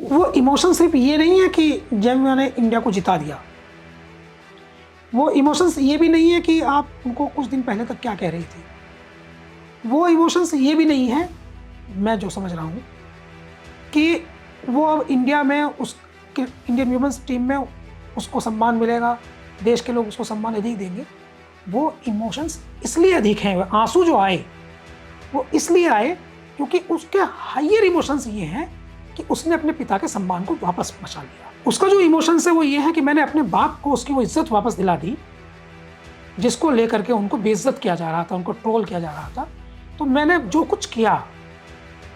वो इमोशन सिर्फ ये नहीं है कि जेमिमा ने इंडिया को जिता दिया, वो इमोशंस ये भी नहीं है कि आप उनको कुछ दिन पहले तक क्या कह रही थी, वो इमोशंस ये भी नहीं है, मैं जो समझ रहा हूँ कि वो अब इंडिया में उस इंडियन वुमेन्स टीम में उसको सम्मान मिलेगा, देश के लोग उसको सम्मान अधिक देंगे। वो इमोशंस इसलिए अधिक हैं, आंसू जो आए वो इसलिए आए क्योंकि उसके हायर इमोशंस ये हैं कि उसने अपने पिता के सम्मान को वापस बचा लिया। उसका जो इमोशंस है वो ये है कि मैंने अपने बाप को उसकी वो इज्जत वापस दिला दी जिसको लेकर के उनको बेइज्जत किया जा रहा था, उनको ट्रोल किया जा रहा था। तो मैंने जो कुछ किया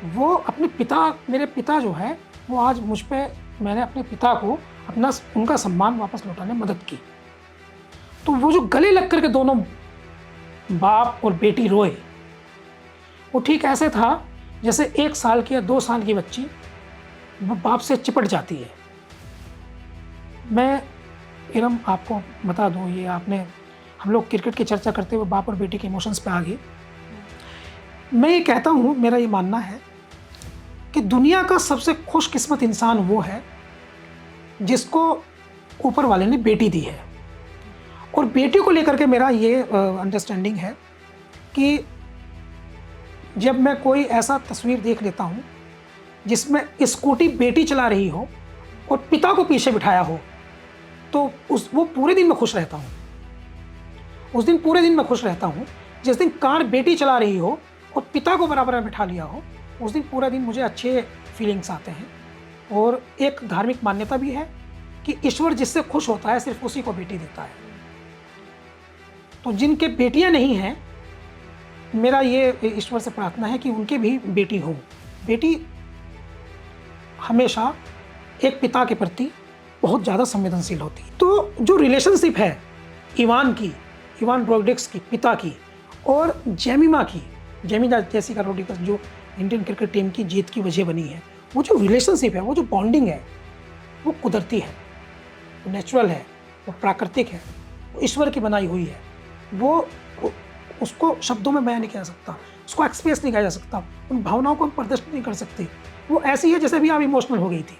वो अपने पिता, मेरे पिता जो है वो आज मुझ पे, मैंने अपने पिता को अपना उनका सम्मान वापस लौटाने में मदद की। तो वो जो गले लग करके दोनों बाप और बेटी रोए, वो ठीक ऐसे था जैसे 1 साल की या 2 साल की बच्ची वो बाप से चिपट जाती है। मैं इरम आपको बता दूं, ये आपने, हम लोग क्रिकेट की चर्चा करते हुए बाप और बेटी के इमोशंस पे आ गए। मैं ये कहता हूँ, मेरा ये मानना है कि दुनिया का सबसे खुशकिस्मत इंसान वो है जिसको ऊपर वाले ने बेटी दी है। और बेटी को लेकर के मेरा ये अंडरस्टैंडिंग है कि जब मैं कोई ऐसा तस्वीर देख लेता हूँ जिसमें स्कूटी बेटी चला रही हो और पिता को पीछे बिठाया हो, तो वो पूरे दिन में खुश रहता हूँ। उस दिन पूरे दिन में खुश रहता हूँ। जिस दिन कार बेटी चला रही हो और पिता को बराबर में बिठा लिया हो, उस दिन पूरा दिन मुझे अच्छे फीलिंग्स आते हैं। और एक धार्मिक मान्यता भी है कि ईश्वर जिससे खुश होता है सिर्फ उसी को बेटी देता है। तो जिनके बेटियां नहीं हैं, मेरा ये ईश्वर से प्रार्थना है कि उनके भी बेटी हो। बेटी हमेशा एक पिता के प्रति बहुत ज़्यादा संवेदनशील होती है। तो जो रिलेशनशिप है इवान रोड्रिग्स की, पिता की, और जेमिमा की, जेमिमा जेसिका रोड्रिग्स जो इंडियन क्रिकेट टीम की जीत की वजह बनी है, वो जो रिलेशनशिप है, वो जो बॉन्डिंग है, वो कुदरती है, वो नेचुरल है, वो प्राकृतिक है, वो ईश्वर की बनाई हुई है। वो उसको शब्दों में बयान नहीं किया जा सकता, उसको एक्सप्रेस नहीं किया जा सकता, उन भावनाओं को हम प्रदर्शित नहीं कर सकते। वो ऐसी है जैसे अभी आप इमोशनल हो गई थी।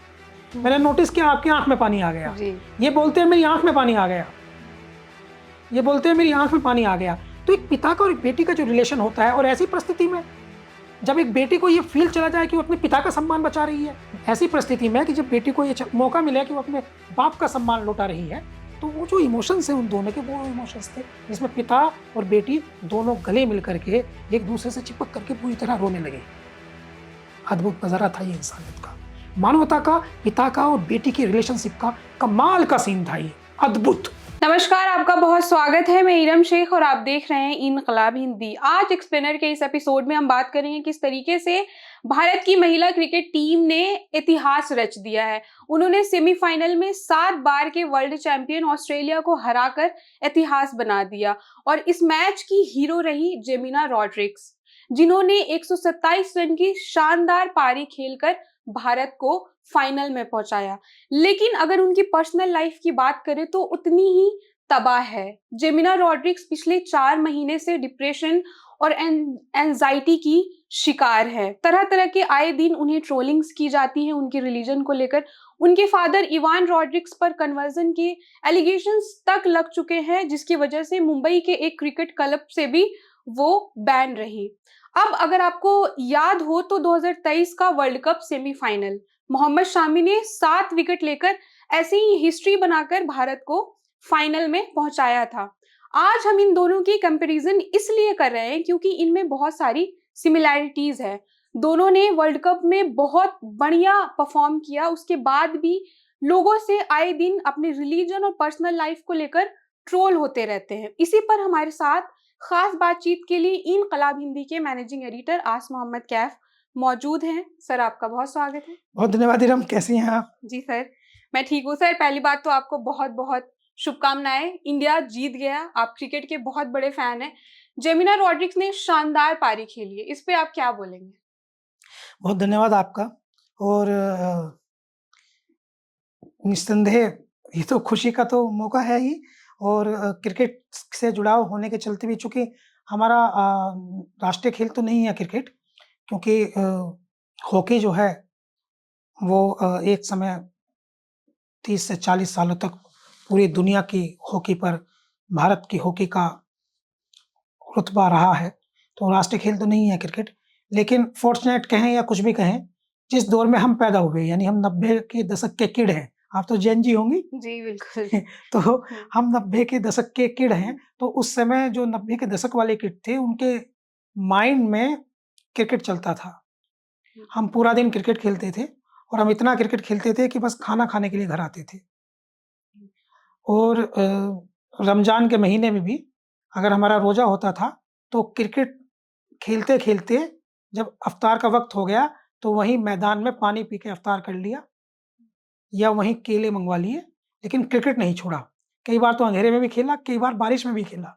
मैंने नोटिस किया आपकी आंख में पानी आ गया। ये बोलते हैं मेरी आंख में पानी आ गया, ये बोलते हैं मेरी आंख में पानी आ गया। तो एक पिता का और एक बेटी का जो रिलेशन होता है, और ऐसी परिस्थिति में जब एक बेटी को ये फील चला जाए कि वो अपने पिता का सम्मान बचा रही है, ऐसी परिस्थिति में कि जब बेटी को ये मौका मिले कि वो अपने बाप का सम्मान लौटा रही है, तो वो जो इमोशंस हैं उन दोनों के, वो इमोशंस थे जिसमें पिता और बेटी दोनों गले मिल करके एक दूसरे से चिपक करके पूरी तरह रोने लगे। अद्भुत नज़ारा था ये इंसानियत का, मानवता का, पिता का और बेटी की रिलेशनशिप का कमाल का सीन था ये, अद्भुत। नमस्कार, आपका बहुत स्वागत है। मैं इरम शेख और आप देख रहे हैं इनकलाब हिंदी। आज एक्सप्लेनर के इस एपिसोड में हम बात करेंगे किस तरीके से भारत की महिला क्रिकेट टीम ने इतिहास रच दिया है। उन्होंने सेमीफाइनल में 7 बार के वर्ल्ड चैंपियन ऑस्ट्रेलिया को हराकर इतिहास बना दिया। और इस मैच की हीरो रही जेमिना रॉड्रिग्स, जिन्होंने 127 रन की शानदार पारी खेलकर भारत को फाइनल में पहुंचाया। लेकिन अगर उनकी पर्सनल लाइफ की बात करें तो उतनी ही तबाह है। जेमिना रॉड्रिग्स पिछले 4 महीने से डिप्रेशन और एंजाइटी की शिकार है। तरह तरह के आए दिन उन्हें ट्रोलिंग्स की जाती हैं उनके रिलीजन को लेकर। उनके फादर इवान रॉड्रिग्स पर कन्वर्जन के एलिगेशंस तक लग चुके हैं, जिसकी वजह से मुंबई के एक क्रिकेट क्लब से भी वो बैन रही। अब अगर आपको याद हो तो 2023 का world cup semifinal, Mohammad Shami ने 7 विकेट लेकर ऐसी ही हिस्ट्री बनाकर भारत को फाइनल में पहुंचाया था। आज हम इन दोनों की कंपैरिजन इसलिए कर रहे हैं क्योंकि इनमें बहुत सारी सिमिलैरिटीज है। दोनों ने वर्ल्ड कप में बहुत बढ़िया परफॉर्म किया, उसके बाद भी लोगों से आए दिन अपने रिलीजन और पर्सनल लाइफ को लेकर ट्रोल होते रहते हैं। इसी पर हमारे साथ खास बातचीत के लिए इनकलाब हिंदी के मैनेजिंग एडिटर आस मोहम्मद कैफ मौजूद हैं। सर, आपका बहुत स्वागत है। बहुत धन्यवाद इरम, कैसी हैं आप? जी सर, मैं ठीक हूँ सर। पहली बात तो आपको बहुत बहुत शुभकामनाएं, इंडिया जीत गया। आप क्रिकेट के बहुत बड़े फैन हैं। जेमिना रॉड्रिग्स ने शानदार पारी खेली है, इस पे आप क्या बोलेंगे? बहुत धन्यवाद आपका। और निस्संदेह ये तो खुशी का तो मौका है ही, और क्रिकेट से जुड़ाव होने के चलते भी, चूँकि हमारा राष्ट्रीय खेल तो नहीं है क्रिकेट, क्योंकि हॉकी जो है वो एक समय 30 से 40 सालों तक पूरी दुनिया की हॉकी पर भारत की हॉकी का रुतबा रहा है। तो राष्ट्रीय खेल तो नहीं है क्रिकेट, लेकिन फॉर्चुनेट कहें या कुछ भी कहें, जिस दौर में हम पैदा हुए यानी हम 90 के दशक के किड हैं। आप तो जेन जी होंगी। जी, बिल्कुल। तो हम 90 के दशक के किड हैं, तो उस समय जो 90 के दशक वाले किड थे, उनके माइंड में क्रिकेट चलता था। हम पूरा दिन क्रिकेट खेलते थे और हम इतना क्रिकेट खेलते थे कि बस खाना खाने के लिए घर आते थे। और रमज़ान के महीने में भी अगर हमारा रोज़ा होता था, तो क्रिकेट खेलते-खेलते जब इफ्तार का वक़्त हो गया, तो वहीं मैदान में पानी पी के इफ्तार कर लिया या वहीं केले मँगवा लिए, लेकिन क्रिकेट नहीं छोड़ा। कई बार तो अंधेरे में भी खेला, कई बार बारिश में भी खेला।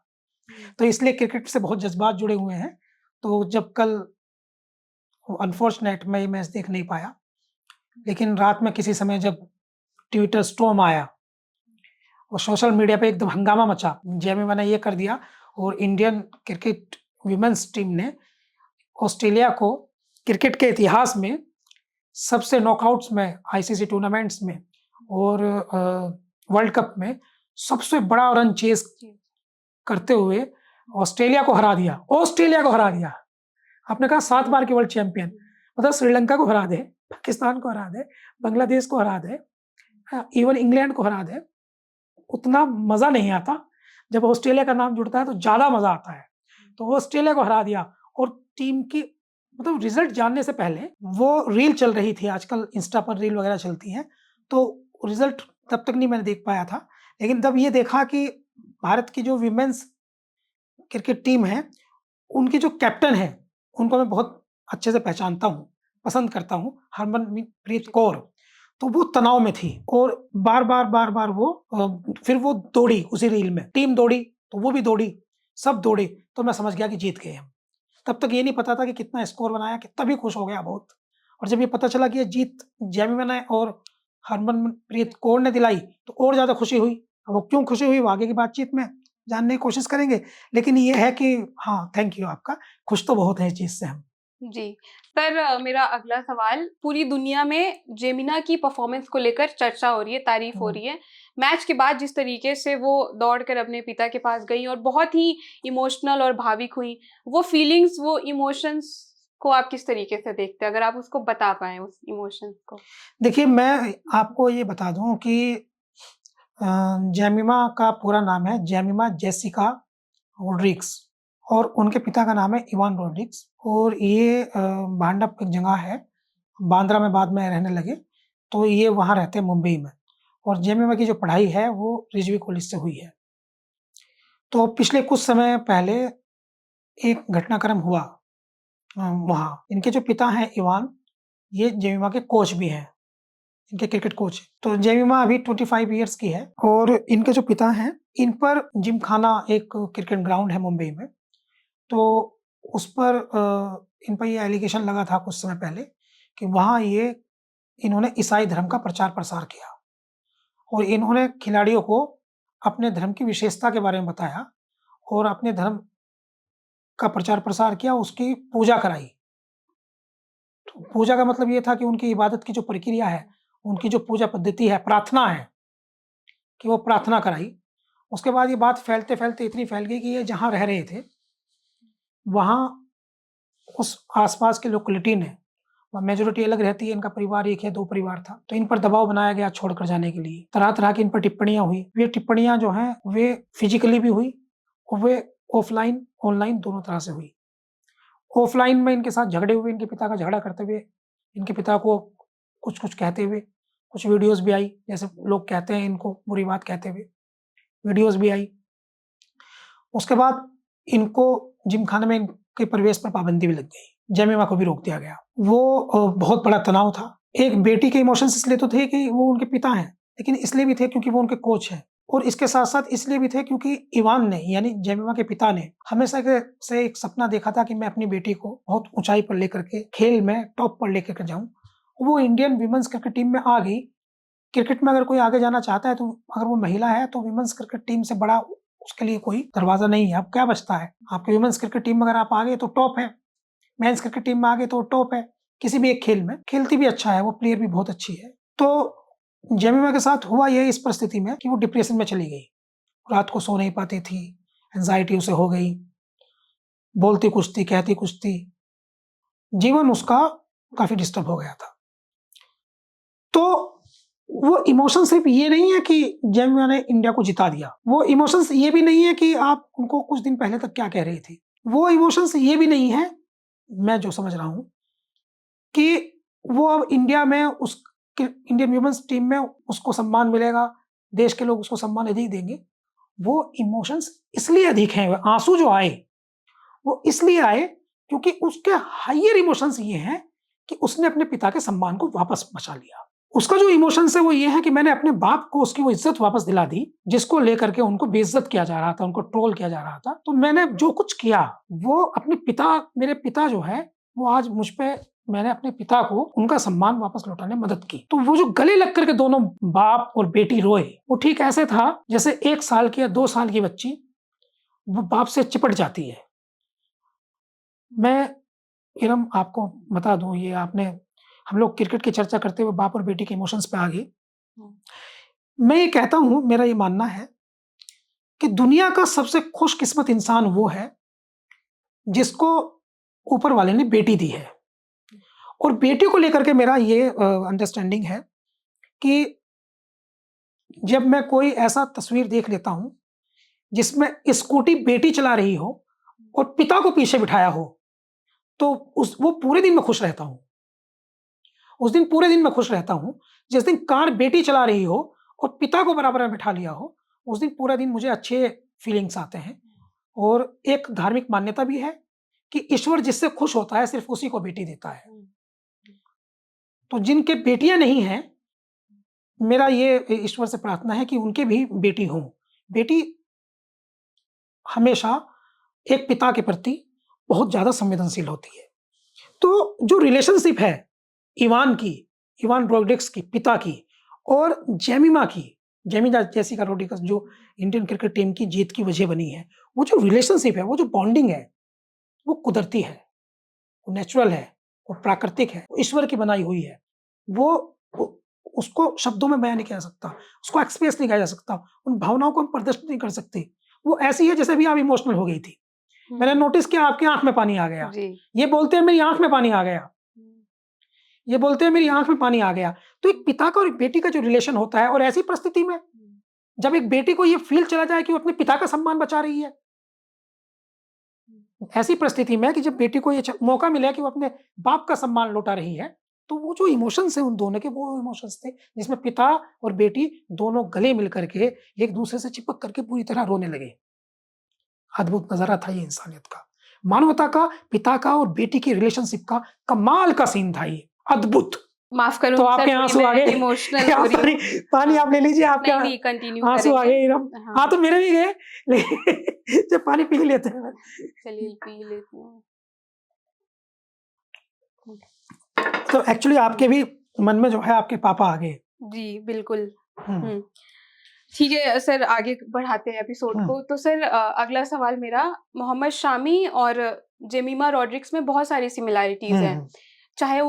तो इसलिए क्रिकेट से बहुत जज़्बात जुड़े हुए हैं। तो जब कल अनफॉर्चुनेट मैं ये मैच देख नहीं पाया, लेकिन रात में किसी समय जब ट्विटर स्टॉर्म आया और सोशल मीडिया पे एकदम हंगामा मचा। जेमिमा ने ये कर दिया और इंडियन क्रिकेट वुमेन्स टीम ने ऑस्ट्रेलिया को क्रिकेट के इतिहास में सबसे नॉकआउट्स में, आईसीसी टूर्नामेंट्स में और वर्ल्ड कप में सबसे बड़ा रन चेज़ करते हुए ऑस्ट्रेलिया को हरा दिया। ऑस्ट्रेलिया को हरा दिया। आपने कहा 7 बार के वर्ल्ड चैंपियन, मतलब श्रीलंका को हरा दे, पाकिस्तान को हरा दे, बांग्लादेश को हरा दे, इवन इंग्लैंड को हरा दे। उतना मज़ा नहीं आता, जब ऑस्ट्रेलिया का नाम जुड़ता है तो ज़्यादा मज़ा आता है। तो ऑस्ट्रेलिया को हरा दिया और टीम की मतलब रिज़ल्ट जानने से पहले वो रील चल रही थी, आजकल इंस्टा पर रील वगैरह चलती हैं, तो रिज़ल्ट तब तक नहीं मैंने देख पाया था। लेकिन तब ये देखा कि भारत की जो वुमेन्स क्रिकेट टीम है, उनकी जो कैप्टन है, उनको मैं बहुत अच्छे से पहचानता हूँ, पसंद करता हूँ, हरमनप्रीत कौर। तो वो तनाव में थी और बार-बार वो फिर वो दौड़ी उसी रील में, टीम दौड़ी, तो वो भी दौड़ी, सब दौड़े, तो मैं समझ गया कि जीत गए हम। तब तक ये नहीं पता था कि कितना स्कोर बनाया, कि तभी खुश हो गया बहुत। और जब ये पता चला कि ये जीत जेमिमा ने और हरमनप्रीत कौर ने दिलाई, तो और ज़्यादा खुशी हुई। अब वो क्यों खुशी हुई, वो आगे की बातचीत में जानने की कोशिश करेंगे। लेकिन ये है कि हाँ, थैंक यू आपका, खुश तो बहुत हैं इस चीज़ से हम। जी। पर मेरा अगला सवाल, पूरी दुनिया में जेमिना की परफॉर्मेंस को लेकर चर्चा हो रही है, तारीफ हो हुँ। रही है। मैच के बाद जिस तरीके से वो दौड़कर अपने पिता के पास गईं और बहुत ही इमोशनल और भावुक हुईं, वो फीलिंग्स, वो इमोशंस को आप किस तरीके से देखते हैं? अगर आप उसको बता पाएँ उस इमोशंस को। देखिए, मैं आपको ये बता दूँ कि अ, जेमिमा का पूरा नाम है जेमिमा जेसिका रोड्रिग्स और उनके पिता का नाम है इवान रोड्रिग्स और ये भांडप एक जगह है, बांद्रा में बाद में रहने लगे, तो ये वहाँ रहते हैं मुंबई में और जेमिमा की जो पढ़ाई है वो रिजवी कॉलेज से हुई है। तो पिछले कुछ समय पहले एक घटनाक्रम हुआ वहाँ। इनके जो पिता हैं इवान, ये जेमिमा के कोच भी हैं। इनके क्रिकेट कोच। तो जेमिमा अभी 25 इयर्स की है और इनके जो पिता हैं, इन पर जिमखाना एक क्रिकेट ग्राउंड है मुंबई में। तो उस पर इन पर ये एलिगेशन लगा था कुछ समय पहले कि वहाँ ये इन्होंने ईसाई धर्म का प्रचार-प्रसार किया और इन्होंने खिलाड़ियों को अपने धर्म की विशेषता के बारे में बताया और अपने धर्म का प्रचार-प्रसार किया, उसकी पूजा कराई। तो पूजा का मतलब ये था कि उनकी इबादत की जो प्रक्रिया है, उनकी जो पूजा पद्धति है, प्रार्थना है, कि वो प्रार्थना कराई। उसके बाद ये बात फैलते-फैलते इतनी फैल गई कि ये जहाँ रह रहे थे, वहाँ उस आस-पास के लोकेलिटी ने मेजॉरिटी अलग रहती है, इनका परिवार 1 या 2 परिवार था, तो इन पर दबाव बनाया गया छोड़कर जाने के लिए। तरह-तरह की इन पर टिप्पणियाँ हुई। ये टिप्पणियाँ जो हैं, वे फिज़िकली भी हुई और वे ऑफ़लाइन, ऑनलाइन दोनों तरह से हुई। ऑफ़लाइन में इनके साथ झगड़े हुए, इनके पिता का झगड़ा करते हुए, इनके पिता को कुछ-कुछ कहते हुए, कुछ वीडियोज़ भी आई, जैसे लोग कहते हैं इनको बुरी बात कहते हुए, वीडियोज़ भी आई। उसके बाद इनको जिमखाने में इनके प्रवेश पर पाबंदी भी लग गई। जेमिमा को भी रोक दिया गया। वो बहुत बड़ा तनाव था। एक बेटी के इमोशंस इसलिए तो थे कि वो उनके पिता हैं, लेकिन इसलिए भी थे क्योंकि वो उनके कोच हैं और इसके साथ-साथ इसलिए भी थे क्योंकि इवान ने यानी जेमिमा के पिता ने हमेशा से एक सपना देखा था कि मैं अपनी बेटी को बहुत ऊँचाई पर लेकर के खेल में टॉप पर लेकर के जाऊँ। वो इंडियन वुमेन्स क्रिकेट टीम में आ गई। क्रिकेट में अगर कोई आगे जाना चाहता है तो अगर वो महिला है तो वुमेन्स क्रिकेट टीम से बड़ा उसके लिए कोई दरवाज़ा नहीं है। अब क्या बचता है? आपकी वुमेन्स क्रिकेट टीम में अगर आप आ गए तो टॉप है, मेंस क्रिकेट टीम में आ गए तो टॉप है। किसी भी एक खेल में, खेलती भी अच्छा है, वो प्लेयर भी बहुत अच्छी है। तो जेमिमा के साथ हुआ ये इस परिस्थिति में कि वो डिप्रेशन में चली गई, रात को सो नहीं पाती थी, एंजाइटी उसे हो गई, बोलती कुछ थी, कहती कुछ थी, जीवन उसका काफी डिस्टर्ब हो गया था। तो वो इमोशन सिर्फ ये नहीं है कि जेमिमा ने इंडिया को जिता दिया, वो इमोशंस ये भी नहीं है कि आप उनको कुछ दिन पहले तक क्या कह रही थी, वो इमोशंस ये भी नहीं है, मैं जो समझ रहा हूं कि वो अब इंडिया में उस इंडियन वुमेन्स टीम में उसको सम्मान मिलेगा, देश के लोग उसको सम्मान अधिक देंगे। वो इमोशंस इसलिए अधिक हैं, आंसू जो आए वो इसलिए आए क्योंकि उसके हायर इमोशंस ये हैं कि उसने अपने पिता के सम्मान को वापस बचा लिया। उसका जो इमोशंस है वो ये है कि मैंने अपने बाप को उसकी वो इज्जत वापस दिला दी जिसको लेकर के उनको बेइज्जत किया जा रहा था, उनको ट्रोल किया जा रहा था। तो मैंने जो कुछ किया वो अपने पिता, मेरे पिता जो है वो आज मुझ पे, मैंने अपने पिता को उनका सम्मान वापस लौटाने में मदद की। तो वो जो गले लग करके दोनों बाप और बेटी रोए, वो ठीक ऐसे था जैसे 1 साल की या 2 साल की बच्ची वो बाप से चिपट जाती है। मैं इरम आपको बता दूं, ये आपने, हम लोग क्रिकेट की चर्चा करते हुए बाप और बेटी के इमोशंस पे आ गए। मैं ये कहता हूं, मेरा ये मानना है कि दुनिया का सबसे खुशकिस्मत इंसान वो है जिसको ऊपर वाले ने बेटी दी है। और बेटी को लेकर के मेरा ये अंडरस्टैंडिंग है कि जब मैं कोई ऐसा तस्वीर देख लेता हूं जिसमें स्कूटी बेटी चला रही हो और पिता को पीछे बिठाया हो, तो वो पूरे दिन में खुश रहता हूं। उस दिन पूरे दिन मैं खुश रहता हूं। जिस दिन कार बेटी चला रही हो और पिता को बराबर में बिठा लिया हो, उस दिन पूरा दिन मुझे अच्छे फीलिंग्स आते हैं। और एक धार्मिक मान्यता भी है कि ईश्वर जिससे खुश होता है सिर्फ उसी को बेटी देता है। तो जिनके बेटियां नहीं हैं, मेरा ये ईश्वर से प्रार्थना है कि उनके भी बेटी हों। बेटी हमेशा एक पिता के प्रति बहुत ज्यादा संवेदनशील होती है। तो जो रिलेशनशिप है इवान रोड्रिग्स की, पिता की, और जेमिमा की, जेमिमा जेसिका रोड्रिग्स जो इंडियन क्रिकेट टीम की जीत की वजह बनी है, वो जो रिलेशनशिप है, वो जो बॉन्डिंग है, वो कुदरती है, वो नेचुरल है, वो प्राकृतिक है, वो ईश्वर की बनाई हुई है। वो उसको शब्दों में बयान नहीं किया जा सकता, उसको एक्सप्रेस नहीं किया जा सकता, उन भावनाओं को हम प्रदर्शित नहीं कर सकते। वो ऐसी है जैसे भी आप इमोशनल हो गई थी। मैंने नोटिस किया आपकी आंख में पानी आ गया। ये बोलते हैं मेरी आंख में पानी आ गया, ये बोलते हैं मेरी आंख में पानी आ गया। तो एक पिता का और एक बेटी का जो रिलेशन होता है, और ऐसी परिस्थिति में जब एक बेटी को ये फील चला जाए कि वो अपने पिता का सम्मान बचा रही है, ऐसी परिस्थिति में कि जब बेटी को ये मौका मिला कि वो अपने बाप का सम्मान लौटा रही है, तो वो जो इमोशंस है उन दोनों के, वो इमोशंस थे जिसमें पिता और बेटी दोनों गले मिल करके एक दूसरे से चिपक करके पूरी तरह रोने लगे। अद्भुत नजारा था ये इंसानियत का, मानवता का, पिता का और बेटी की रिलेशनशिप का कमाल का सीन था ये, अद्भुत। माफ करो तो आपके आंसू आ गए, इमोशनल हो रही हूं। पानी आप ले लीजिए, आपके नहीं, कंटिन्यू आंसू आ गए इरम। हाँ। हाँ तो मेरे भी गए, लेकिन जब पानी पी लेते हैं। चलिए पी लेती हूँ। तो एक्चुअली आपके भी मन में जो है आपके पापा आ गए। जी बिल्कुल। ठीक है सर, आगे बढ़ाते हैं एपिसोड को। तो सर अगला सवाल मेरा, मोहम्मद शामी और जेमिमा रॉड्रिग्स में बहुत सारी सिमिलैरिटीज हैं, चाहे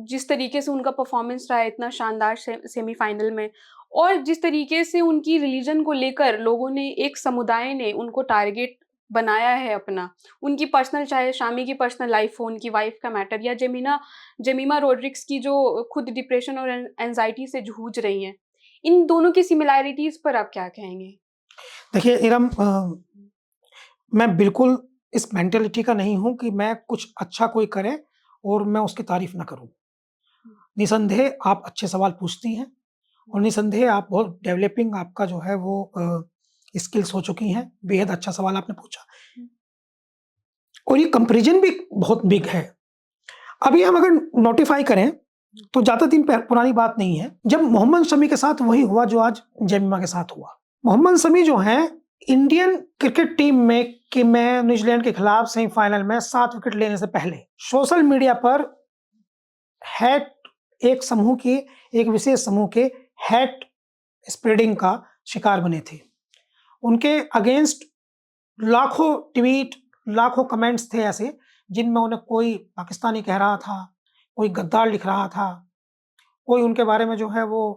जिस तरीके से उनका परफॉर्मेंस रहा है इतना शानदार सेमीफाइनल में, और जिस तरीके से उनकी रिलीजन को लेकर लोगों ने, एक समुदाय ने उनको टारगेट बनाया है अपना। उनकी पर्सनल, चाहे शामी की पर्सनल लाइफ हो, उनकी वाइफ का मैटर, या जेमिमा रॉड्रिग्स की जो खुद डिप्रेशन और एंजाइटी से जूझ रही हैं, इन दोनों की सिमिलैरिटीज पर आप क्या कहेंगे? देखिए इरम, मैं बिल्कुल इस मेंटेलिटी का नहीं हूं कि मैं कुछ अच्छा कोई करे और मैं उसकी तारीफ ना करूं। निसंदेह आप अच्छे सवाल पूछती हैं, और निसंदेह आप बहुत डेवलपिंग, आपका जो है वो स्किल्स हो चुकी हैं। बेहद अच्छा सवाल आपने पूछा, और ये कंपैरिजन भी बहुत बिग है। अभी हम अगर नोटिफाई करें तो ज्यादा दिन पुरानी बात नहीं है जब मोहम्मद शमी के साथ वही हुआ जो आज जेमिमा के साथ हुआ। मोहम्मद शमी जो है इंडियन क्रिकेट टीम में कि मैं न्यूजीलैंड के खिलाफ सेमीफाइनल में 7 विकेट लेने से पहले सोशल मीडिया पर एक समूह की, एक विशेष समूह के हैट स्प्रेडिंग का शिकार बने थे। उनके अगेंस्ट लाखों ट्वीट, लाखों कमेंट्स थे ऐसे जिनमें उन्हें कोई पाकिस्तानी कह रहा था, कोई गद्दार लिख रहा था, कोई उनके बारे में जो है वो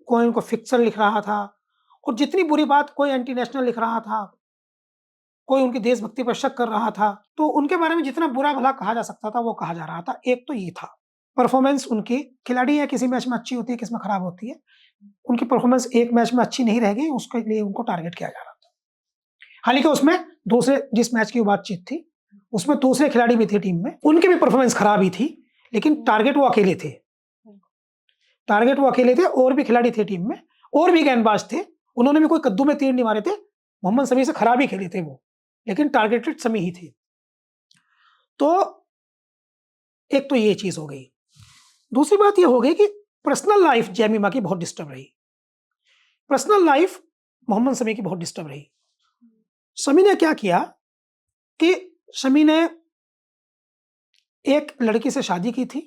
कोई उनको फिक्शन लिख रहा था, और जितनी बुरी बात कोई एंटी नेशनल लिख रहा था, कोई उनकी देशभक्ति पर शक कर रहा था, तो उनके बारे में जितना बुरा-भला कहा जा सकता था, वो कहा जा रहा था। एक तो ये था। परफ़ॉर्मेंस उनकी, खिलाड़ी है, किसी मैच में अच्छी होती है, किसी में खराब होती है। उनकी परफ़ॉर्मेंस एक मैच में अच्छी नहीं रह गई, उसके लिए उनको टारगेट किया जा रहा था। हालाँकि उसमें दूसरे जिस मैच की बातचीत थी, उसमें दूसरे खिलाड़ी भी थे टीम में, उनकी भी परफ़ॉर्मेंस खराब ही थी, लेकिन टारगेट वो अकेले थे। टारगेट वो अकेले थे, और भी खिलाड़ी थे टीम में, और भी गेंदबाज थे, उन्होंने भी कोई कद्दू में तीर नहीं मारे थे। मोहम्मद शमी से खराब ही खेले थे वो, लेकिन टारगेटेड शमी ही थे। तो एक तो ये चीज़ हो गई। दूसरी बात ये हो गई कि पर्सनल लाइफ जेमिमा की बहुत डिस्टर्ब रही। पर्सनल लाइफ मोहम्मद शमी की बहुत डिस्टर्ब रही। शमी ने क्या किया कि शमी ने एक लड़की से शादी की थी।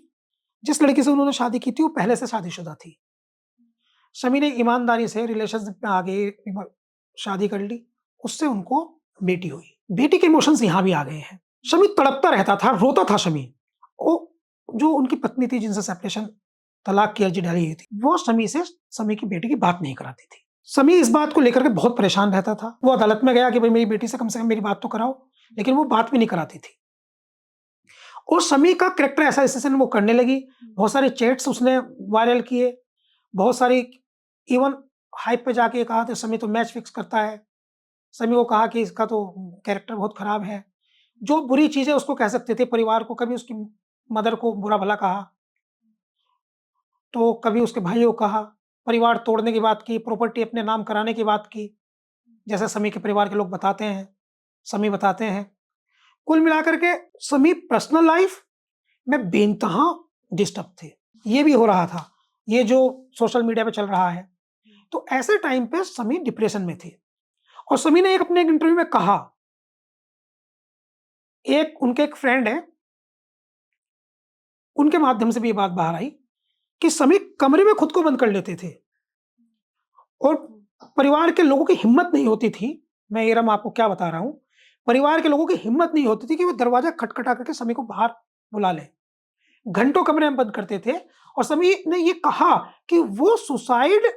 जिस लड़की से उन्होंने शादी की थी वो पहले से शादीशुदा थी। शमी ने ईमानदारी से रिलेशनशिप में आगे शादी कर ली, उससे उनको बेटी हुई। बेटी के इमोशंस यहाँ भी आ गए हैं। शमी तड़पता रहता था, रोता था शमी। वो जो उनकी पत्नी थी जिनसे सेपरेशन, तलाक की अर्जी डाली हुई थी, वो शमी से शमी की बेटी की बात नहीं कराती थी। शमी इस बात को लेकर के बहुत परेशान रहता था। वो अदालत में गया कि भाई मेरी बेटी से कम मेरी बात तो कराओ, लेकिन वो बात भी नहीं कराती थी। और शमी का कैरेक्टर एसासिनेशन वो करने लगी। बहुत सारे चैट्स उसने वायरल किए, बहुत सारी, इवन हाइप पे जाके कहा था शमी तो मैच फिक्स करता है। शमी को कहा कि इसका तो कैरेक्टर बहुत खराब है। जो बुरी चीजें उसको कह सकते थे परिवार को, कभी उसकी मदर को बुरा भला कहा, तो कभी उसके भाइयों को कहा, परिवार तोड़ने की बात की, प्रॉपर्टी अपने नाम कराने की बात की, जैसे शमी के परिवार के लोग बताते हैं, शमी बताते हैं। कुल मिलाकर के शमी पर्सनल लाइफ में बेइंतहा डिस्टर्ब थे। ये भी हो रहा था, ये जो सोशल मीडिया पे चल रहा है। तो ऐसे टाइम पे शमी डिप्रेशन में थे। और शमी ने अपने एक इंटरव्यू में कहा, उनके एक फ्रेंड है, उनके माध्यम से भी ये बात बाहर आई कि शमी कमरे में खुद को बंद कर लेते थे और परिवार के लोगों की हिम्मत नहीं होती थी। मैं इरम आपको क्या बता रहा हूं, परिवार के लोगों की हिम्मत नहीं होती थी कि वो दरवाजा खटखटा करके शमी को बाहर बुला ले। घंटों कमरे में बंद करते थे। और शमी ने ये कहा कि वो सुसाइड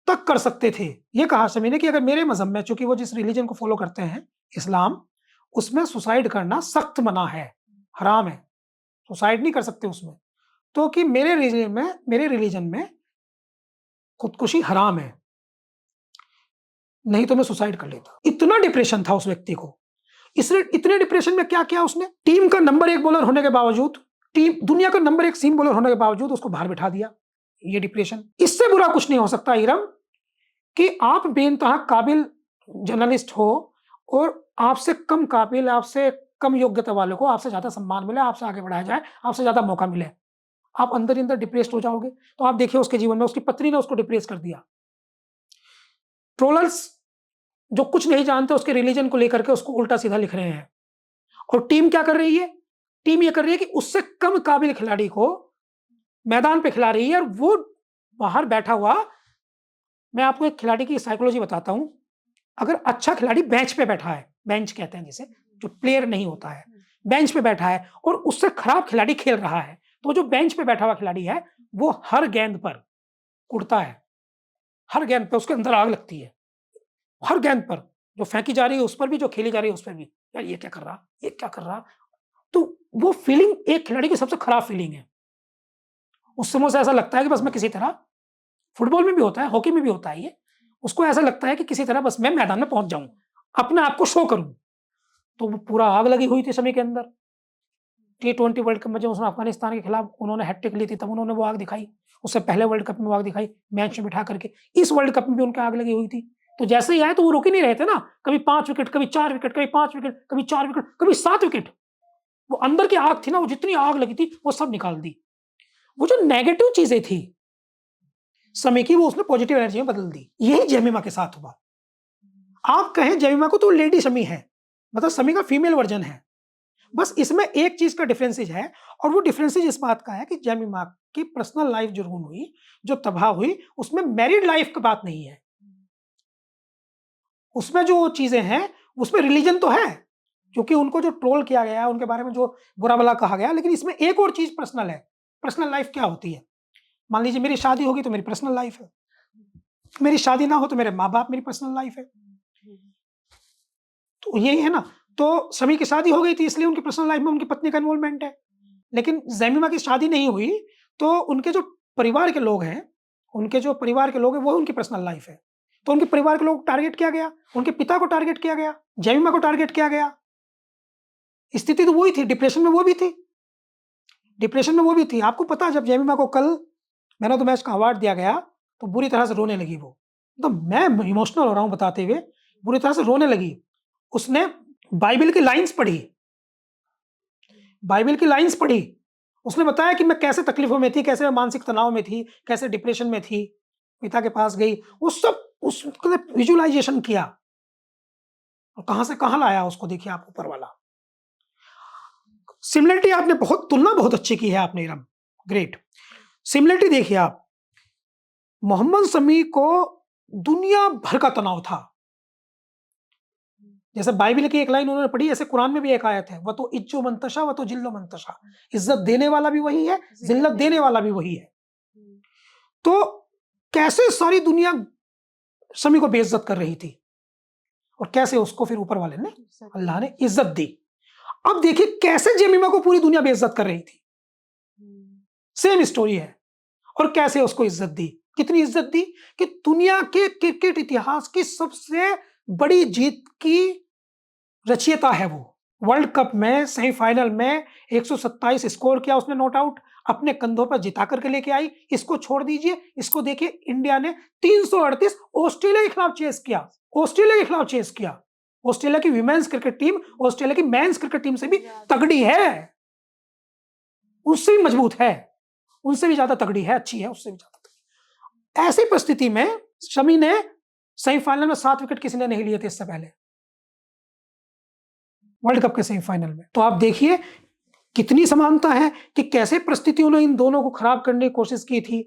तक कर सकते थे। ये कहा शमी ने कि अगर मेरे मजहब में, चूंकि वो जिस रिलीजन को फॉलो करते हैं, इस्लाम, उसमें सुसाइड करना सख्त मना है, हराम है, सुसाइड नहीं कर सकते उसमें। तो कि मेरे रिलीजन में खुदकुशी हराम है, नहीं तो मैं सुसाइड कर लेता। इतना डिप्रेशन था उस व्यक्ति को। इसने इतने डिप्रेशन में क्या किया उसने, टीम का नंबर 1 बॉलर होने के बावजूद, टीम दुनिया का नंबर 1 सीम बॉलर होने के बावजूद उसको बाहर बिठा दिया। ये डिप्रेशन, इससे बुरा कुछ नहीं हो सकता इरम, कि आप बेइंतहा काबिल जर्नलिस्ट हो और आपसे कम काबिल, आपसे कम योग्यता वाले को आपसे ज्यादा सम्मान मिले, आपसे आगे बढ़ाया जाए, आपसे ज्यादा मौका मिले, आप अंदर ही अंदर डिप्रेस्ड हो जाओगे। तो आप देखिए उसके जीवन में उसकी पत्नी ने उसको डिप्रेस कर दिया। ट्रोलर्स जो कुछ नहीं जानते उसके रिलीजन को लेकर के उसको उल्टा सीधा लिख रहे हैं। और टीम क्या कर रही है, टीम ये कर रही है कि उससे कम काबिल खिलाड़ी को मैदान पे खिला रही है और वो बाहर बैठा हुआ। मैं आपको एक खिलाड़ी की साइकोलॉजी बताता हूं। अगर अच्छा खिलाड़ी बेंच पे बैठा है, बेंच कहते हैं जिसे, जो प्लेयर नहीं होता है, बेंच पे बैठा है और उससे खराब खिलाड़ी खेल रहा है, तो जो बेंच पे बैठा हुआ खिलाड़ी है वो हर गेंद पर कुड़ता है, हर गेंद पे उसके अंदर आग लगती है, हर गेंद पर जो फेंकी जा रही है उस पर भी, जो खेली जा रही है उस पर भी, यार ये क्या कर रहा, ये क्या कर रहा। तो वो फीलिंग एक खिलाड़ी की सबसे खराब फीलिंग है। उस समय उसे ऐसा लगता है कि बस मैं किसी तरह, फुटबॉल में भी होता है, हॉकी में भी होता है ये, उसको ऐसा लगता है कि किसी तरह बस मैं मैदान में पहुंच जाऊं, अपने आप को शो करूं। तो वो पूरा आग लगी हुई थी शमी के अंदर। T20 वर्ल्ड कप में जब उसने अफगानिस्तान के खिलाफ उन्होंने हैट्रिक ली थी, तब उन्होंने वो आग दिखाई। उससे पहले वर्ल्ड कप में वो आग दिखाई, मैच में बिठा करके। इस वर्ल्ड कप में भी उनकी आग लगी हुई थी। तो जैसे ही आए तो वो रुक ही नहीं रहे थे ना, कभी 5 विकेट, कभी 4 विकेट, कभी 5 विकेट, कभी 4 विकेट, कभी 7 विकेट। वो अंदर की आग थी ना, वो जितनी आग लगी थी वो सब निकाल दी। वो जो नेगेटिव चीजें थी समय की, वो उसने पॉजिटिव एनर्जी में बदल दी। यही जेमिमा के साथ हुआ। आप कहें जेमिमा को तो लेडी शमी है, मतलब शमी का फीमेल वर्जन है। बस इसमें एक चीज का डिफरेंसेज है, और वो डिफरेंसेज इस बात का है कि जेमिमा की पर्सनल लाइफ जो रून हुई, जो तबाह हुई, उसमें मैरिड लाइफ की बात नहीं है। उसमें जो चीजें हैं उसमें रिलीजन तो है, क्योंकि उनको जो ट्रोल किया गया, उनके बारे में जो बुरा भला कहा गया, लेकिन इसमें एक और चीज पर्सनल है। पर्सनल लाइफ क्या होती है? मान लीजिए मेरी शादी होगी तो मेरी पर्सनल लाइफ है, मेरी शादी ना हो तो मेरे माँ बाप मेरी पर्सनल लाइफ है, तो यही है ना। तो शमी की शादी हो गई थी इसलिए उनकी पर्सनल लाइफ में उनकी पत्नी का इन्वॉल्वमेंट है, लेकिन जैमिमा की शादी नहीं हुई तो उनके जो परिवार के लोग हैं, वो उनकी पर्सनल लाइफ है। तो उनके परिवार के लोग को टारगेट किया गया, उनके पिता को टारगेट किया गया, जैमिमा को टारगेट किया गया। स्थिति तो वही थी, डिप्रेशन में वो भी थी। आपको पता है, जब जैमिमा को कल मैन ऑफ द मैच का अवार्ड दिया गया तो बुरी तरह से रोने लगी वो। तो मैं इमोशनल हो रहा हूँ बताते हुए, बुरी तरह से रोने लगी। उसने बाइबल की लाइंस पढ़ी। उसने बताया कि मैं कैसे तकलीफों में थी, कैसे मैं मानसिक तनाव में थी, कैसे डिप्रेशन में थी। पिता के पास गई, उसने विजुअलाइजेशन किया और कहां से कहां लाया उसको। देखिए आप, ऊपर वाला सिमिलरिटी आपने तुलना बहुत अच्छी की है आपने इरम, ग्रेट। सिमिलरिटी देखिए आप, मोहम्मद शमी को दुनिया भर का तनाव था। जैसे बाइबल की एक लाइन उन्होंने पढ़ी, ऐसे कुरान में भी एक आयत है, वह तो इज्जो मंतशा वह तो जिल्लो मंतशा। इज्जत देने वाला भी वही है, जिल्लत देने वाला भी वही है। तो कैसे सारी दुनिया शमी को बेइज्जत कर रही थी और कैसे उसको फिर ऊपर वाले ने, अल्लाह ने इज्जत दी। अब देखिए कैसे जमीमा को पूरी दुनिया बेइज्जत कर रही थी, सेम स्टोरी है। और कैसे उसको इज्जत दी, कितनी इज्जत दी कि दुनिया के क्रिकेट इतिहास की सबसे बड़ी जीत की रचयिता है वो। वर्ल्ड कप में सेमीफाइनल में 127 स्कोर किया उसने, नॉट आउट, अपने कंधों पर जिता करके लेके आई। इसको छोड़ दीजिए, इसको देखिए, इंडिया ने 338 ऑस्ट्रेलिया के खिलाफ चेस किया। ऑस्ट्रेलिया की विमेंस क्रिकेट टीम ऑस्ट्रेलिया की मेंस क्रिकेट टीम से भी तगड़ी है, उससे भी मजबूत है, उनसे भी ज्यादा तगड़ी है, अच्छी है, उससे भी ज्यादा तगड़ी। ऐसी परिस्थिति में शमी ने सेमीफाइनल में 7 विकेट किसी ने नहीं लिए थे इससे पहले, वर्ल्ड कप के सेमीफाइनल में। तो आप देखिए कितनी समानता है कि कैसे परिस्थितियों ने इन दोनों को खराब करने की कोशिश की थी।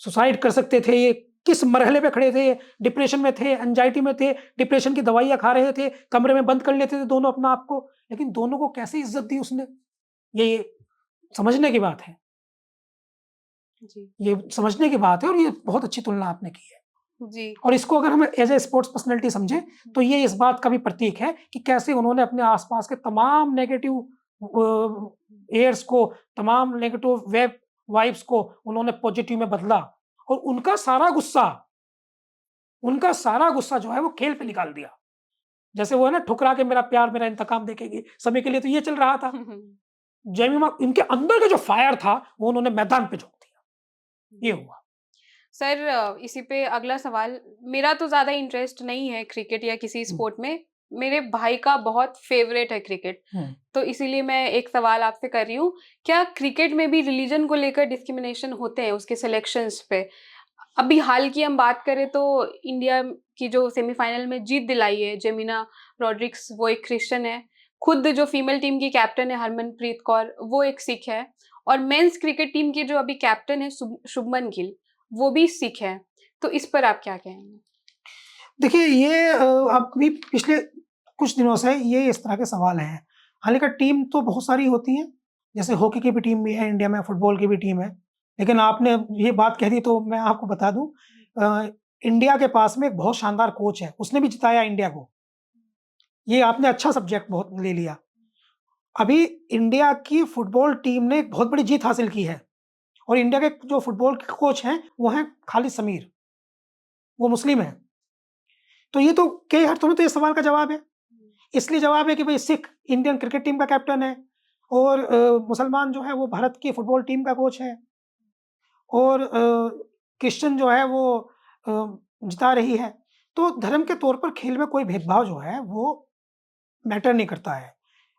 सुसाइड कर सकते थे, ये किस मरहले पे खड़े थे, डिप्रेशन में थे, एंजाइटी में थे, डिप्रेशन की दवाइयां खा रहे थे, कमरे में बंद कर लेते थे दोनों अपना आप को, लेकिन दोनों को कैसे इज्जत दी उसने, ये समझने की बात है। ये समझने की बात है और ये बहुत अच्छी तुलना आपने की है जी। और इसको अगर हम एज ए स्पोर्ट्स पर्सनैलिटी समझे तो ये इस बात का भी प्रतीक है कि कैसे उन्होंने अपने आसपास के तमाम नेगेटिव एयर्स को, तमाम नेगेटिव वेब वाइब्स को उन्होंने पॉजिटिव में बदला और उनका सारा गुस्सा जो है वो खेल पे निकाल दिया। जैसे वो है ना, ठुकरा के मेरा प्यार मेरा इंतकाम देखेगी, समय के लिए तो ये चल रहा था। जैमिमा, इनके अंदर का जो फायर था वो उन्होंने मैदान पे झोंक दिया, ये हुआ। सर इसी पे अगला सवाल, मेरा तो ज्यादा इंटरेस्ट नहीं है क्रिकेट या किसी स्पोर्ट में, मेरे भाई का बहुत फेवरेट है क्रिकेट, तो इसीलिए मैं एक सवाल आपसे कर रही हूँ, क्या क्रिकेट में भी रिलीजन को लेकर डिस्क्रिमिनेशन होते हैं उसके सिलेक्शंस पे? अभी हाल की हम बात करें तो इंडिया की जो सेमीफाइनल में जीत दिलाई है जेमिना रॉड्रिक्स, वो एक क्रिश्चियन है। खुद जो फीमेल टीम की कैप्टन है हरमनप्रीत कौर, वो एक सिख है। और मेंस क्रिकेट टीम की जो अभी कैप्टन है शुभमन गिल, वो भी सिख है। तो इस पर आप क्या कहेंगे? देखिए ये अभी पिछले कुछ दिनों से ये इस तरह के सवाल हैं। हालांकि टीम तो बहुत सारी होती हैं, जैसे हॉकी की भी टीम भी है इंडिया में, फुटबॉल की भी टीम है, लेकिन आपने ये बात कह दी तो मैं आपको बता दूं, इंडिया के पास में एक बहुत शानदार कोच है, उसने भी जिताया इंडिया को। ये आपने अच्छा सब्जेक्ट बहुत ले लिया। अभी इंडिया की फुटबॉल टीम ने एक बहुत बड़ी जीत हासिल की है और इंडिया के जो फुटबॉल के कोच हैं वो हैं खालिद समीर, वो मुस्लिम है। तो ये तो कई अर्थों में तो ये सवाल का जवाब है। इसलिए जवाब है कि भाई सिख इंडियन क्रिकेट टीम का कैप्टन है और मुसलमान जो है वो भारत की फुटबॉल टीम का कोच है और क्रिश्चियन जो है वो जिता रही है। तो धर्म के तौर पर खेल में कोई भेदभाव जो है वो मैटर नहीं करता है,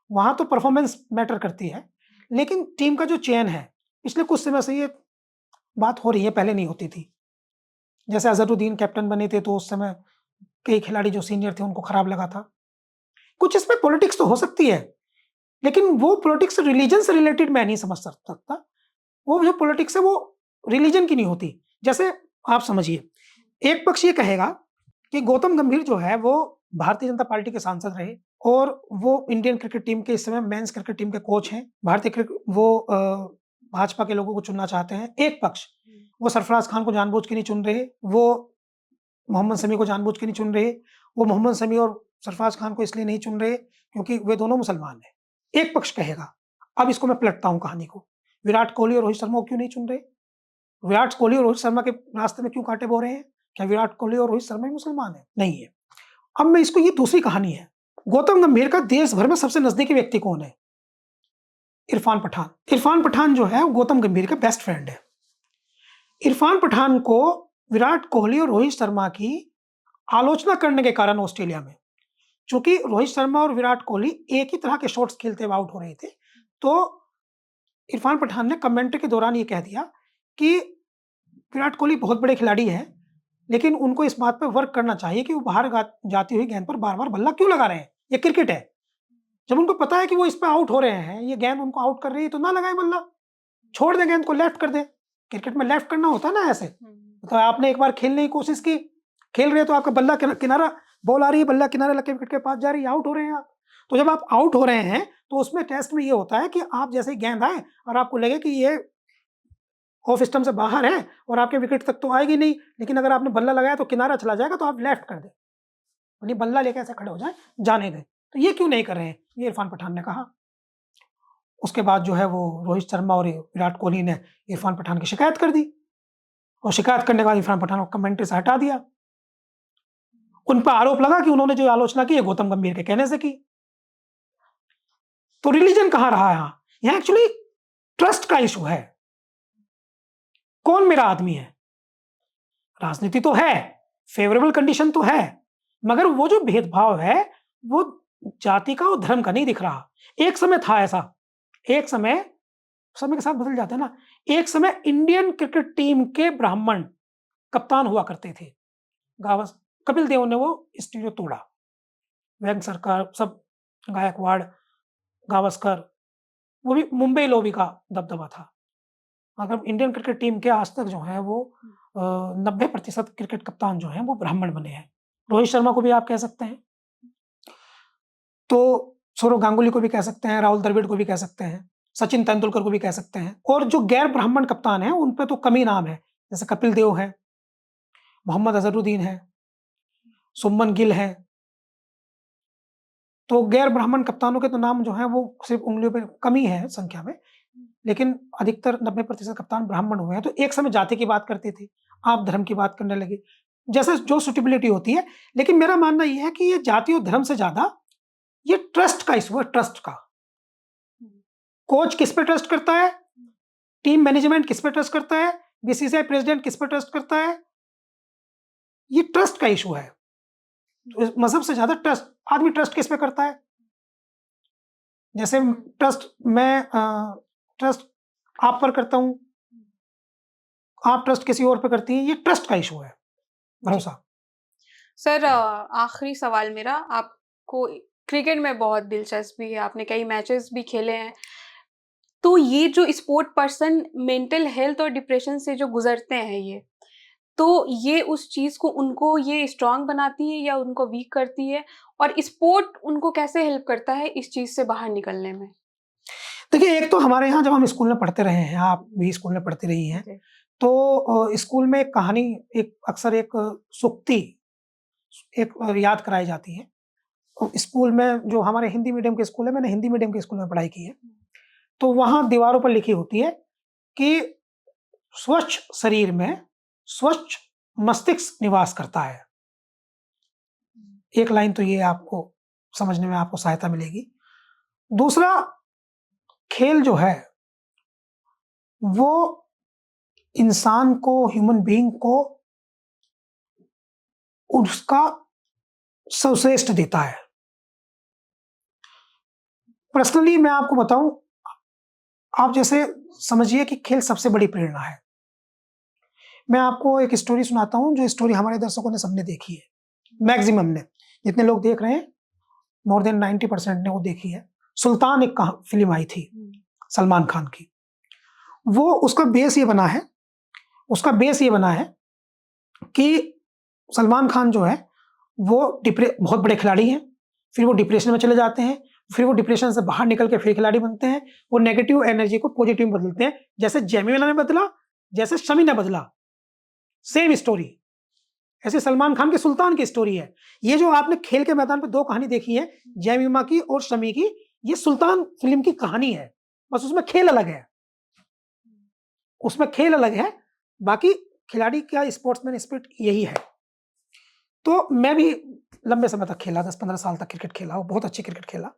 वहाँ तो परफॉर्मेंस मैटर करती है। लेकिन टीम का जो चयन है, पिछले कुछ समय से ये बात हो रही है, पहले नहीं होती थी। जैसे अजहरुद्दीन कैप्टन बने थे तो उस समय कई खिलाड़ी जो सीनियर थे उनको खराब लगा था। कुछ इसमें पॉलिटिक्स तो हो सकती है, लेकिन वो पॉलिटिक्स रिलीजन से रिलेटेड मैं नहीं समझ सकता। वो जो पॉलिटिक्स है वो रिलीजन की नहीं होती। जैसे आप समझिए, एक पक्ष ये कहेगा कि गौतम गंभीर जो है वो भारतीय जनता पार्टी के सांसद रहे और वो इंडियन क्रिकेट टीम के इस समय मेंस क्रिकेट टीम के कोच हैं। भारतीय क्रिकेट वो भाजपा के लोगों को चुनना चाहते हैं। एक पक्ष वो सरफराज खान को जानबूझ के नहीं चुन रहे, वो मोहम्मद शमी को जानबूझ के नहीं चुन रहे। वो मोहम्मद शमी और सरफराज खान को इसलिए नहीं चुन रहे क्योंकि वे दोनों मुसलमान हैं। एक पक्ष कहेगा, अब इसको मैं पलटता हूँ कहानी को, विराट कोहली और रोहित शर्मा को क्यों नहीं चुन रहे? विराट कोहली और रोहित शर्मा के रास्ते में क्यों कांटे बो रहे हैं? क्या विराट कोहली और रोहित शर्मा ही मुसलमान है? नहीं है। अब मैं इसको, ये दूसरी कहानी है। गौतम गंभीर का देश भर में सबसे नजदीकी व्यक्ति कौन है? इरफान पठान। इरफान पठान जो है वो गौतम गंभीर का बेस्ट फ्रेंड है। इरफान पठान को विराट कोहली और रोहित शर्मा की आलोचना करने के कारण ऑस्ट्रेलिया में, चूंकि रोहित शर्मा और विराट कोहली एक ही तरह के शॉट्स खेलते हुए आउट हो रहे थे, तो इरफान पठान ने कमेंट्री के दौरान ये कह दिया कि विराट कोहली बहुत बड़े खिलाड़ी हैं, लेकिन उनको इस बात पर वर्क करना चाहिए कि वो बाहर जाती हुई गेंद पर बार-बार बल्ला क्यों लगा रहे हैं? ये क्रिकेट है। जब उनको पता है कि वो इस पे आउट हो रहे हैं, ये गेंद उनको आउट कर रही है, तो ना लगाएं बल्ला, छोड़ दें गेंद को, लेफ्ट कर दें। क्रिकेट में लेफ्ट करना होता है ना ऐसे। तो आपने एक बार खेलने की कोशिश की, खेल रहे तो आपका बल्ला किनारा, बॉल आ रही है, बल्ला किनारे लग के विकेट के पास जा रही है, आउट हो रहे हैं आप। तो जब आप आउट हो रहे हैं तो उसमें टेस्ट में ये होता है कि आप जैसे ही गेंद आए और आपको लगे कि ये ऑफ स्टंप से बाहर है और आपके विकेट तक तो आएगी नहीं, लेकिन अगर आपने बल्ला लगाया तो किनारा चला जाएगा, तो आप लेफ्ट कर दें, यानी बल्ला लेके ऐसे खड़े हो जाए, जाने दें। तो ये क्यों नहीं कर रहे हैं? ये इरफान पठान ने कहा। उसके बाद जो है वो रोहित शर्मा और विराट कोहली ने इरफान पठान की शिकायत कर दी, और शिकायत करने के बाद इरफान पठान को कमेंट्री से हटा दिया। उन पर आरोप लगा कि उन्होंने जो आलोचना की है गौतम गंभीर के कहने से की। तो रिलीजन कहां रहा है? यहां एक्चुअली ट्रस्ट का इशू है। कौन मेरा आदमी है? राजनीति तो है, फेवरेबल कंडीशन तो है, मगर वो जो भेदभाव है वो जाति का और धर्म का नहीं दिख रहा। एक समय था ऐसा, एक समय के साथ बदल जाते हैं ना। एक समय इंडियन क्रिकेट टीम के ब्राह्मण कप्तान हुआ करते थे। कपिल देव ने वो स्टीरियो तोड़ा। वेंग सरकार, सब, गायकवाड़, गावस्कर, वो भी मुंबई लोबी का दबदबा था। अगर इंडियन क्रिकेट टीम के आज तक जो है वो 90% क्रिकेट कप्तान जो हैं वो ब्राह्मण बने हैं। रोहित शर्मा को भी आप कह सकते हैं, तो सौरव गांगुली को भी कह सकते हैं, राहुल द्रविड़ को भी कह सकते हैं, सचिन तेंदुलकर को भी कह सकते हैं। और जो गैर ब्राह्मण कप्तान हैं उन पे तो कम ही नाम है, जैसे कपिल देव है, मोहम्मद अजहरुद्दीन है, सुमन गिल है। तो गैर ब्राह्मण कप्तानों के तो नाम जो है वो सिर्फ उंगलियों पे कम ही है संख्या में, लेकिन अधिकतर 90% कप्तान ब्राह्मण हुए हैं। तो एक समय जाति की बात करते थे, आप धर्म की बात करने लगे, जैसे जो सुटेबिलिटी होती है। लेकिन मेरा मानना यह है कि ये जाति और धर्म से ज्यादा ये ट्रस्ट का इशू है, ट्रस्ट का। कोच किस पे ट्रस्ट करता है? टीम मैनेजमेंट किस पे ट्रस्ट करता है? बीसीसीआई प्रेसिडेंट किस पे ट्रस्ट करता है? ये ट्रस्ट का इशू है। मजहब से ज्यादा ट्रस्ट, आदमी ट्रस्ट किस पे करता है? जैसे ट्रस्ट आप पर करता हूं, आप ट्रस्ट किसी और पे करती हैं, ये ट्रस्ट का इशू है, भरोसा। सर, आखिरी सवाल मेरा, आपको क्रिकेट में बहुत दिलचस्पी है, आपने कई मैचेस भी खेले हैं, तो ये जो स्पोर्ट पर्सन मेंटल हेल्थ और डिप्रेशन से जो गुजरते हैं, तो ये उस चीज को, उनको ये स्ट्रांग बनाती है या उनको वीक करती है, और स्पोर्ट उनको कैसे हेल्प करता है इस चीज से बाहर निकलने में? देखिए, एक तो हमारे यहाँ जब हम स्कूल में पढ़ते रहे हैं, आप भी स्कूल में पढ़ती रही हैं, तो स्कूल में एक कहानी, अक्सर एक सूक्ति याद कराई जाती है। स्कूल में, जो हमारे हिंदी मीडियम के स्कूल है, मैंने हिंदी मीडियम के स्कूल में पढ़ाई की है, तो वहां दीवारों पर लिखी होती है कि स्वच्छ शरीर में स्वच्छ मस्तिष्क निवास करता है। एक लाइन तो ये आपको समझने में आपको सहायता मिलेगी। दूसरा, खेल जो है वो इंसान को, ह्यूमन बीइंग को उसका सर्वश्रेष्ठ देता है। पर्सनली मैं आपको बताऊं, आप जैसे समझिए कि खेल सबसे बड़ी प्रेरणा है। मैं आपको एक स्टोरी सुनाता हूं, जो स्टोरी हमारे दर्शकों ने सबने देखी है, मैक्सिमम ने, जितने लोग देख रहे हैं मोर देन 90% ने वो देखी है। सुल्तान एक फिल्म आई थी सलमान खान की, वो उसका बेस ये बना है कि सलमान खान जो है वो बहुत बड़े खिलाड़ी हैं, फिर वो डिप्रेशन में चले जाते हैं, फिर वो डिप्रेशन से बाहर निकल के फिर खिलाड़ी बनते हैं, वो नेगेटिव एनर्जी को पॉजिटिव में बदलते हैं, जैसे जेमिमा ने बदला, जैसे शमी ने बदला, सेम स्टोरी। ऐसे सलमान खान के सुल्तान की स्टोरी है। ये जो आपने खेल के मैदान पे 2 कहानी देखी है, जेमिमा की और शमी की, ये सुल्तान फिल्म की कहानी है, बस उसमें खेल अलग है, उसमें खेल अलग है, बाकी खिलाड़ी का स्पोर्ट्समैन स्पिरिट यही है। तो मैं भी लंबे समय तक खेला, 10-15 साल तक क्रिकेट खेला और बहुत अच्छी क्रिकेट खेला।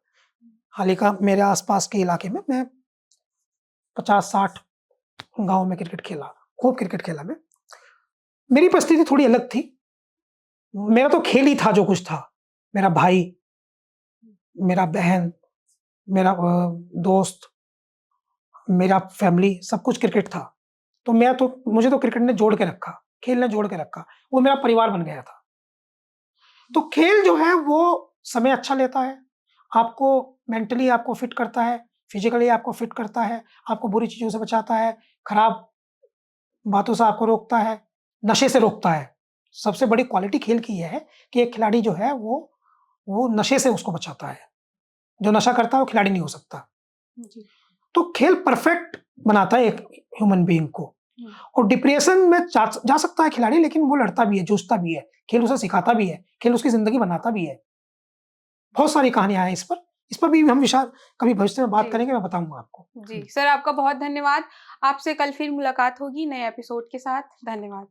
हाल ही का मेरे आसपास के इलाके में मैं 50-60 गाँव में क्रिकेट खेला, खूब क्रिकेट खेला मैं। मेरी परिस्थिति थोड़ी अलग थी। मेरा तो खेल ही था जो कुछ था। मेरा भाई, मेरा बहन, मेरा दोस्त, मेरा फैमिली, सब कुछ क्रिकेट था। तो मुझे तो क्रिकेट ने जोड़ के रखा, खेल ने जोड़ के रखा। वो मेरा परिवार बन गया था। तो खेल जो है वो समय अच्छा लेता है, आपको मेंटली आपको फिट करता है, फिजिकली आपको फिट करता है, आपको बुरी चीज़ों से बचाता है, खराब बातों से आपको रोकता है, नशे से रोकता है। सबसे बड़ी क्वालिटी खेल की ये है कि एक खिलाड़ी जो है वो नशे से उसको बचाता है। जो नशा करता है वो खिलाड़ी नहीं हो सकता। जी। तो खेल परफेक्ट बनाता है एक ह्यूमन बीइंग को। और डिप्रेशन में जा सकता है खिलाड़ी, लेकिन वो लड़ता भी है, जूझता भी है। खेल उसे सिखाता भी है, खेल उसकी ज़िंदगी बनाता भी है। बहुत सारी कहानियाँ हैं इस पर भी हम विशाल कभी भविष्य में बात जी। करेंगे, मैं बताऊँगा आपको। जी, सर आपका बहुत धन्यवाद। आपसे कल फिर मुलाकात होगी नए एपिसोड के साथ। धन्यवाद।